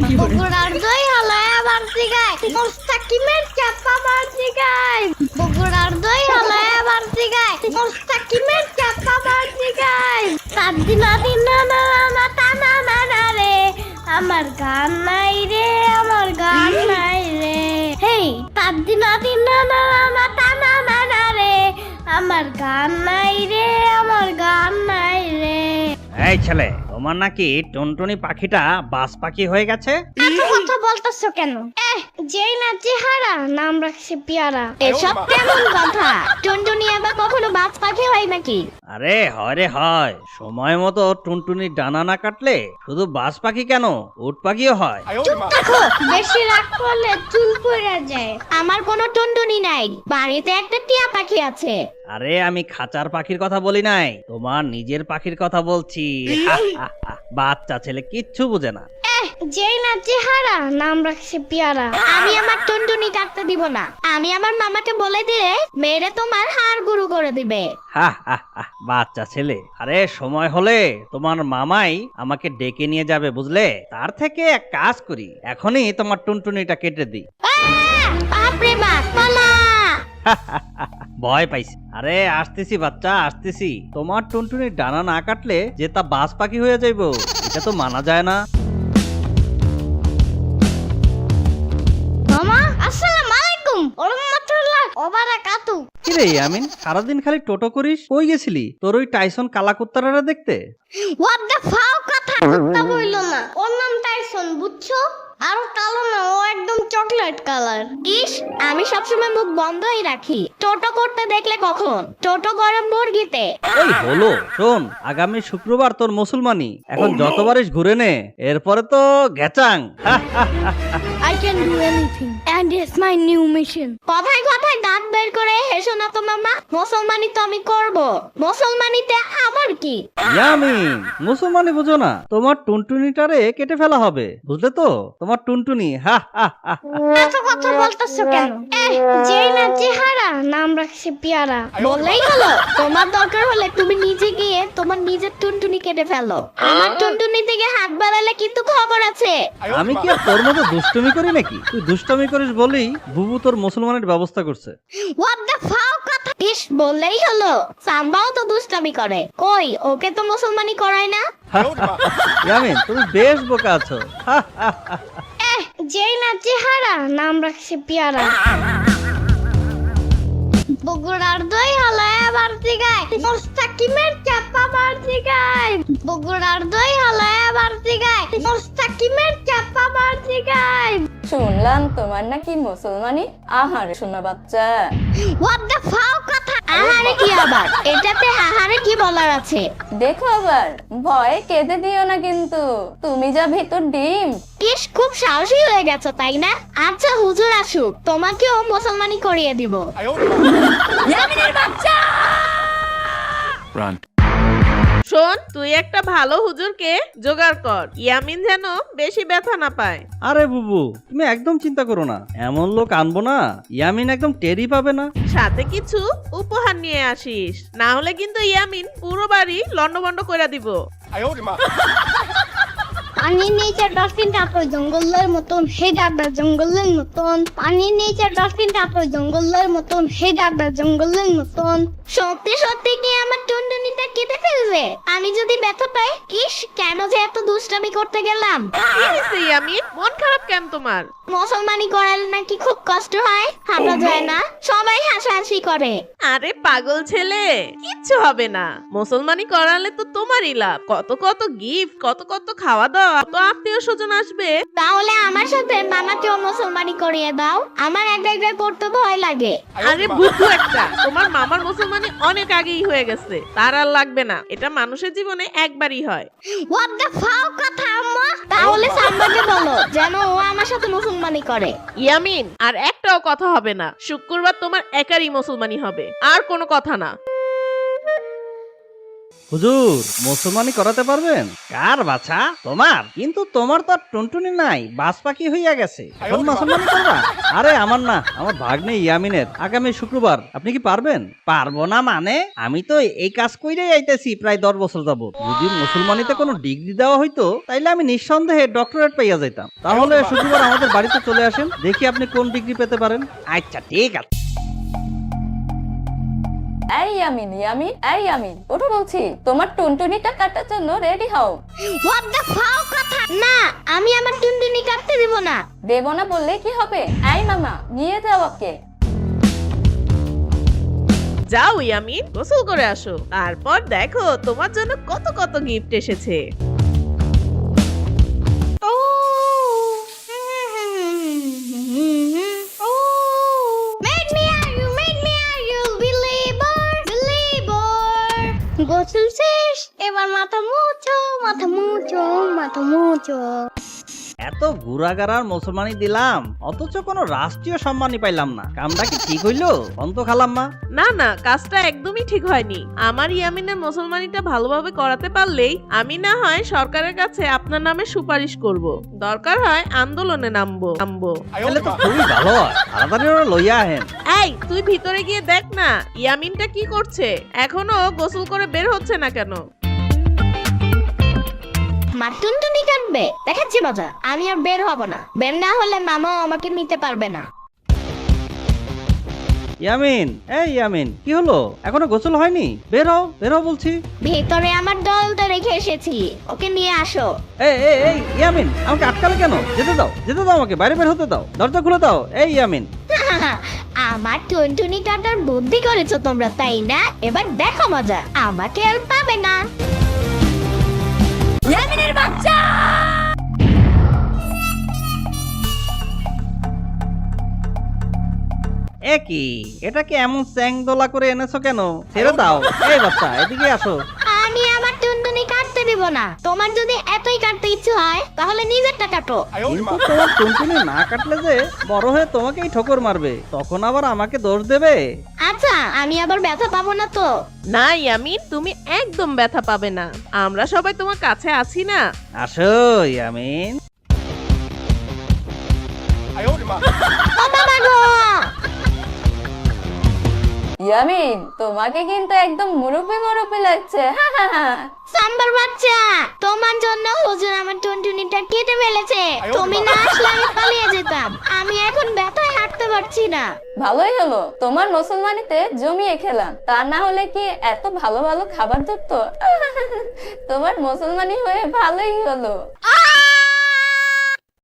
বগুড়ার দই হালায়া বাড়তি গায় মোস্তাকিমের চাপা বাড়তি গায় বগুড়ার দই হালায়া বাড়তি গায় মোস্তাকিমের চাপা বাড়তি গায় তাদিনা দিনা না না তানা না না রে আমার গান নাই রে আমার গান নাই রে হেই তাদিনা দিনা না না তানা না না রে আমার গান নাই রে আমার গান নাই রে। এই ছেলে, তোমার নাকি টুনটুনি পাখিটা বাজ পাখি হয়ে গেছে? এত কথা বলতেছো কেন? যেই না চেহারা নাম রাখছে পেয়ারা। এসব কেমন কথা? টুনটুনি আবার কখনো বাজ পাখি হয় নাকি? আরে হয় রে হয়, সময় মতো টুনটুনি ডানা না কাটলে শুধু বাজ পাখি কেন, উট পাখিও হয়। চুপ থাকো, বেশি রাগ করলে চুল পড়ে যায়। আমার কোনো টুনটুনি নাই, বাড়িতে একটা টিয়া পাখি আছে। আরে আমি খাঁচার পাখির কথা বলি নাই, তোমার নিজের পাখির কথা বলছি। বাচ্চা ছেলে কিচ্ছু বুঝে না। যেই না চেহারা নাম রাখছে পেয়ারা। আমি আমার টুনটুনি কাটতে দিব না। আমি আমার মামাকে বলে দিলে মেরে তোমার হাড় গুঁড়ো করে দিবে। বাচ্চা ছেলে, আরে সময় হলে তোমার মামাই আমাকে ডেকে নিয়ে যাবে বুঝলে। তার থেকে এক কাজ করি, এখনই তোমার টুনটুনিটা কেটে দিই। বাপরে বাপ, পালা। ভয় পাইছি। আরে আসতেছি বাচ্চা, আসতেছি। তোমার টুনটুনি ডানা না কাটলে যে তা বাজ পাখি হয়ে যাইবো, এটা তো মানা যায় না। মামা আসসালামু আলাইকুম ওয়া রাহমাতুল্লাহি ওয়া বারাকাতু। কিরে আমিন, সারাদিন খালি টোটো করিস, কই গেছিলি? তোর ওই টাইসন কালাকুত্তারাটা দেখতে? হোয়াট দ্য ফাও কথা কুত্তা বইলো না, ওর নাম টাইসন বুঝছো? আর কালো না, ও একদম চকলেট কালার। ইস, আমি সবসময় মুখ বন্ধই রাখি। টোটো করতে দেখলে কখন? টোটো গরম মুরগিতে। ওই হলো, শোন, আগামী শুক্রবার তোর মুসলমানি, এখন যতবারিস ঘুরে নে, এরপরে তো গেচাং। I can do anything and it's my new mission. কথায় কথায় দাঁত বের করে হেসো না তো মামা। মুসলমানি তো আমি করব, মুসলমানিতে আমার কি? ইয়ামিন, মুসলমানি বুঝো না, তোমার টুনটুনিটারে কেটে ফেলা হবে, বুঝলে তো? তোমার টুনটুনি। এত কথা বলতেছো কেন? যেই না চেহারা নাম রাখছে পেয়ারা। বললেই হলো। তোমার দরকার হলে তুমি নিজে গিয়ে তোমার নিজের টুনটুনি কেটে ফেলো। আমার টুনটুনি থেকে হাত বাড়ালে কিন্তু খবর আছে। আমি কি আর তোর মতো দুষ্টুমি করি নাকি? তুই দুষ্টুমি করিস বলেই বুবু তোর মুসলমানের ব্যবস্থা করছে। হোয়াট দ্য ফাও কথা। ইস, বললেই হলো। সাম্বাও তো দুষ্টামি করে, কই ওকে তো মুসলমানি করায় না। ইয়ামিন, তুমি বেশ বোকা আছো। যেই না চেহারা নাম রাখছে পেয়ারা। বগুড়ার দই হালায়া বাড়তি গায় মোস্তাকিমের চাপা বাড়তি গায় বগুড়ার দই হালায়া বাড়তি গায় মোস্তাকিমের চাপা বাড়তি গায়। শুনলাম তোমার নাকি মুসলমানি। আহারে শোনা বাচ্চা, হোয়াট দ্য ফাও কথা। আহারে কি আবার? এটাতে আহারে কি বলার আছে? দেখো আবার ভয়ে কেঁদে দিও না কিন্তু, তুমি যা ভেতর ডিম। ইস, খুব সাহসী হয়ে গেছো তাই না? আচ্ছা হুজুর আসুক, তোমাকেও মুসলমানি করিয়ে দিব। ইয়ামিনের বাচ্চা, শোন, তুই একটা ভালো হুজুরকে জোগাড় কর, ইয়ামিন যেন বেশি ব্যথা না পায়। আরে বুবু, তুমি একদম চিন্তা করো না, এমন লোক আনবো না ইয়ামিন একদম টেরই পাবে না। সাথে কিছু উপহার নিয়ে আসিস, না হলে কিন্তু ইয়ামিন পুরো বাড়ি লন্ডভন্ড করে দিব। পানির নিচে ডলফিনটা তো জঙ্গলের মতন, হে ডাকবে জঙ্গলের মতন। পানির নিচে ডলফিনটা তো জঙ্গলের মতন, হে ডাকবে জঙ্গলের মতন। সত্যি সত্যি কি আমার টুনটুনিটা কেটে ফেলবে? আমি যদি ব্যথা পাই? ইস, কেন যে এত দুষ্টামি করতে গেলাম? কি হয়েছে ইয়ামিন, মন খারাপ কেন তোমার? মুসলমানি করালে নাকি খুব কষ্ট হয়, হাঁটা যায় না, সবাই হাসাহাসি করে। আরে পাগল ছেলে, কিচ্ছু হবে না। মুসলমানি করালে তো তোমারই লাভ। কত কত গিফট, কত কত খাওয়া দাওয়া, কত আত্মীয় স্বজন আসবে। তাহলে আমার সাথে মামাকেও মুসলমানি করিয়ে দাও, আমার একা একা করতে ভয় লাগে। আরে বুদ্ধু একটা, তোমার মামার মুসলমানি অনেক আগেই হয়ে গেছে, তার আর লাগবে না। এটা মানুষের জীবনে একবারই হয়। হোয়াট দ্য ফাও কথা আম্মা। তাহলে সাম্বাকে বলো যেন ও আমার সাথে মুসলমানি করে। ইয়ামিন, আর একটাও কথা হবে না। শুক্রবার তোমার একারই মুসলমানি হবে, আর কোনো কথা না। হুজুর, মুসলমানি করাতে পারবেন? কার বাছা? তোমার? কিন্তু তোমার তো আর টুনটুনি নাই, বাস পাখি হইয়া গেছে, এখন মুসলমানি করবা? আরে আমার না, আমার ভাগ্নে ইয়ামিনের আগামী শুক্রবার। আপনি কি পারবেন? পারবো না মানে? আমি তো এই কাজ কইরেই আইতেছি প্রায় 10 বছর যাবত। যদি মুসলমানিতে কোনো ডিগ্রি দেওয়া হইতো তাইলে আমি নিঃসন্দেহে ডক্টরেট পাইয়া যাইতাম। তাহলে শুক্রবার আমাদের বাড়িতে চলে আসেন, দেখি আপনি কোন ডিগ্রি পেতে পারেন। আচ্ছা ঠিক আছে। এই ইয়ামিন, ইয়ামিন, এই ইয়ামিন, ওঠো বলছি। তোমার টুনটুনিটা কাটার জন্য রেডি হও। হোয়াট দ্য ফাও কথা? না, আমি আমার টুনটুনি কাটতে দিব না। দেব না বললে কি হবে? এই মামা, নিয়ে যাও ওকে। যাও ইয়ামিন, গোসল করে আসো, তারপর দেখো তোমার জন্য কত কত গিফট এসেছে। গোসল শেষ, এবার মাথা মুছো, মাথা মুছো, মাথা মুছো। এত গুড়াগাড়ার মুসলমানি দিলাম, অথচ কোনো রাষ্ট্রীয় সম্মানই পাইলাম না। কামটা কি ঠিক হইলো? অন্ত খালাম্মা। না না, কাজটা একদমই ঠিক হয়নি। আমার ইয়ামিনের মুসলমানিটা ভালোভাবে করাতে পারলেই আমি না হয় সরকারের কাছে আপনার নামে সুপারিশ করব। দরকার হয় আন্দোলনে নামবো। তাহলে তো খুবই ভালো হয়, তাড়াতাড়ি ওরা লইয়া আহেন। এই, তুই ভিতরে গিয়ে দেখ না ইয়ামিনটা কি করছে, এখনো গোসল করে বের হচ্ছে না কেন? মা টুনটুনি কাটবে, দেখাচ্ছি মজা। আমি আর বের হব না, বের না হলে মামাও আমাকে নিতে পারবে না। ইয়ামিন, এই ইয়ামিন, কি হলো? এখনো গোসল হয়নি? বের হও, বের হও বলছি। ভেতরে আমার ডলটা রেখে এসেছি, ওকে নিয়ে আসো। এই ইয়ামিন, আমাকে আটকালে কেন? যেতে দাও, যেতে দাও, আমাকে বাইরে বের হতে দাও, দরজা খুলে দাও। এই ইয়ামিন। আমার টুনটুনি কাটার বুদ্ধি করেছো তোমরা, তাই না? এবার দেখো মজা, আমাকে আর পাবে না। ইয়ামিনের বাচ্চা! কি এটাকে এমন চ্যাং দোলা করে এনেছো কেন? ছেড়ে দাও। এই বাচ্চা, এদিকে আসো। আমি আমার টুনটুনি কাটতে দিব না। তোমার যদি এতই কাটতে ইচ্ছে হয় তাহলে নিজেরটা কাটো। কিন্তু তোমার টুনটুনি না কাটলে যে বড় হয়ে তোমাকেই ঠোকর মারবে, তখন আবার আমাকে দোষ দেবে। আচ্ছা, আমি আবার ব্যথা পাবো না তো? না ইয়ামিন, তুমি একদম ব্যথা পাবে না, আমরা সবাই তোমার কাছে আছি না। আসো ইয়ামিন। ও বাবা গো! ইয়ামিন, তোমাকে কিন্তু একদম মুরব্বি লাগছে। সাম্বার বাচ্চা, তোমার জন্য হুজুর আমার টুনটুনিটা কেটে ফেলেছে। তুমি না আসলে আমি পালিয়ে যেতাম। আমি এখন ব্যথায় হাঁটতে পারছি না। ভালোই হলো, তোমার মুসলমানিতে জমিয়ে খেলাম। তা না হলে কি এত ভালো ভালো খাবার ধরতো? তোমার মুসলমানি হয়ে ভালোই হলো।